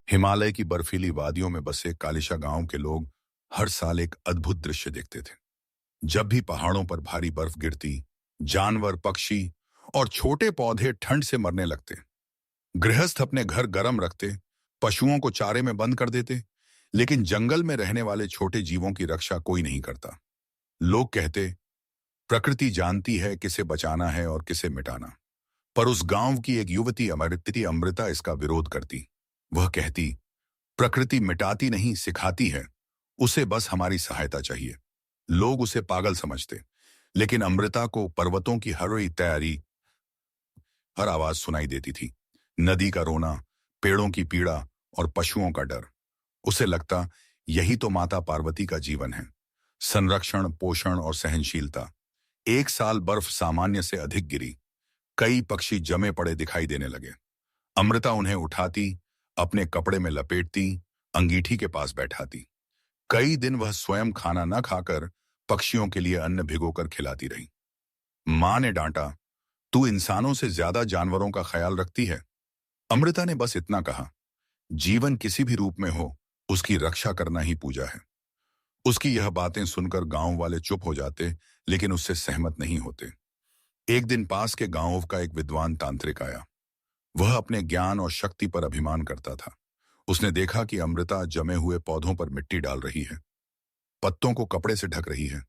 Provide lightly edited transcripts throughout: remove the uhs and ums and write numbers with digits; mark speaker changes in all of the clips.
Speaker 1: हिमालय की बर्फीली वादियों में बसे कालिशा गांव के लोग हर साल एक अद्भुत दृश्य देखते थे। जब भी पहाड़ों पर भारी बर्फ गिरती, जानवर, पक्षी और छोटे पौधे ठंड से मरने लगते। गृहस्थ अपने घर गर्म रखते, पशुओं को चारे में बंद कर देते, लेकिन जंगल में रहने वाले छोटे जीवों की रक्षा कोई नहीं करता। लोग कहते, प्रकृति जानती है किसे बचाना है और किसे मिटाना। पर उस गांव की एक युवती अमृता इसका विरोध करती। वह कहती, प्रकृति मिटाती नहीं, सिखाती है। उसे बस हमारी सहायता चाहिए। लोग उसे पागल समझते, लेकिन अमृता को पर्वतों की हर आवाज सुनाई देती थी। नदी का रोना, पेड़ों की पीड़ा और पशुओं का डर। उसे लगता, यही तो माता पार्वती का जीवन है। संरक्षण, पोषण और सहनशीलता। एक साल बर्फ सामान्य से अधिक गिरी। कई पक्षी जमे पड़े दिखाई देने लगे। अमृता उन्हें उठाती, अपने कपड़े में लपेटती, अंगीठी के पास बैठाती। कई दिन वह स्वयं खाना न खाकर पक्षियों के लिए अन्न भिगोकर खिलाती रही। मां ने डांटा, तू इंसानों से ज्यादा जानवरों का ख्याल रखती है। अमृता ने बस इतना कहा, जीवन किसी भी रूप में हो, उसकी रक्षा करना ही पूजा है। उसकी यह बातें सुनकर गांव वाले चुप हो जाते, लेकिन उससे सहमत नहीं होते। एक दिन पास के गांव का एक विद्वान तांत्रिक आया। वह अपने ज्ञान और शक्ति पर अभिमान करता था। उसने देखा कि अमृता जमे हुए पौधों पर मिट्टी डाल रही है, पत्तों को कपड़े से ढक रही है।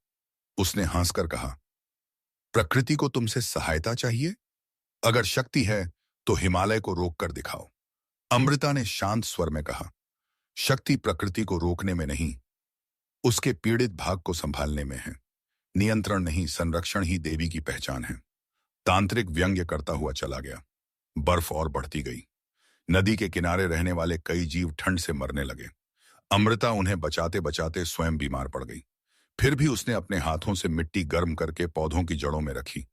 Speaker 1: उसने हंसकर कहा, प्रकृति को तुमसे सहायता चाहिए? अगर शक्ति है तो हिमालय को रोक कर दिखाओ। अमृता ने शांत स्वर में कहा, शक्ति प्रकृति को रोकने में नहीं, उसके पीड़ित भाग को संभालने में है। नियंत्रण नहीं, संरक्षण ही देवी की पहचान है। तांत्रिक व्यंग्य करता हुआ चला गया। बर्फ और बढ़ती गई। नदी के किनारे रहने वाले कई जीव ठंड से मरने लगे। अमृता उन्हें बचाते बचाते स्वयं बीमार पड़ गई। फिर भी उसने अपने हाथों से मिट्टी गर्म करके पौधों की जड़ों में रखी।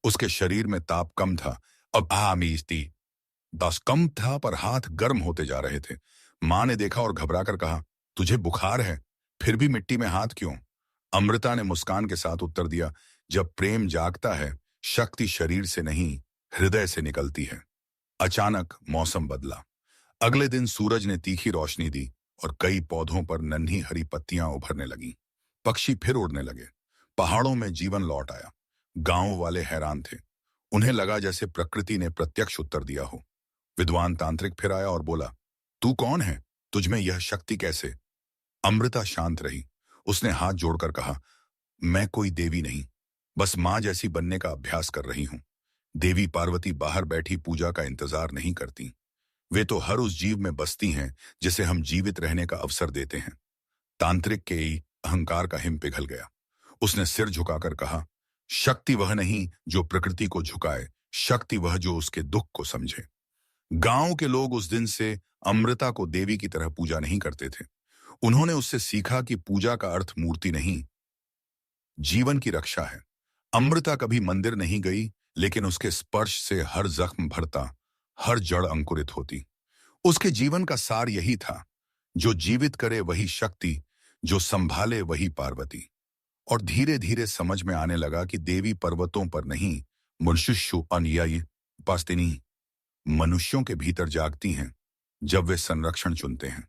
Speaker 1: उसके शरीर में ताप कम था, अब आमीस्ती दस कम था, पर हाथ गर्म होते जा रहे थे। मां ने देखा और घबराकर कहा, तुझे बुखार है, फिर भी मिट्टी में हाथ क्यों? अमृता ने मुस्कान के साथ उत्तर दिया, जब प्रेम जागता है, शक्ति शरीर से नहीं, हृदय से निकलती है। अचानक मौसम बदला। अगले दिन सूरज ने तीखी रोशनी दी और कई पौधों पर नन्ही हरी पत्तियां उभरने लगीं। पक्षी फिर उड़ने लगे। पहाड़ों में जीवन लौट आया। गांव वाले हैरान थे। उन्हें लगा जैसे प्रकृति ने प्रत्यक्ष उत्तर दिया हो। विद्वान तांत्रिक फिर आया और बोला, तू कौन है? तुझमें यह शक्ति कैसे? अमृता शांत रही। उसने हाथ जोड़कर कहा, मैं कोई देवी नहीं, बस मां जैसी बनने का अभ्यास कर रही हूं। देवी पार्वती बाहर बैठी पूजा का इंतजार नहीं करती। वे तो हर उस जीव में बसती हैं जिसे हम जीवित रहने का अवसर देते हैं। तांत्रिक के अहंकार का हिम पिघल गया। उसने सिर झुकाकर कहा, शक्ति वह नहीं जो प्रकृति को झुकाए, शक्ति वह जो उसके दुख को समझे। गांव के लोग उस दिन से अमृता को देवी की तरह पूजा नहीं करते थे। उन्होंने उससे सीखा कि पूजा का अर्थ मूर्ति नहीं, जीवन की रक्षा है। अमृता कभी मंदिर नहीं गई, लेकिन उसके स्पर्श से हर जख्म भरता, हर जड़ अंकुरित होती। उसके जीवन का सार यही था, जो जीवित करे वही शक्ति, जो संभाले वही पार्वती। और धीरे धीरे समझ में आने लगा कि देवी पर्वतों पर नहीं, मनुष्य अनुयायी पास्तिनी मनुष्यों के भीतर जागती हैं, जब वे संरक्षण चुनते हैं।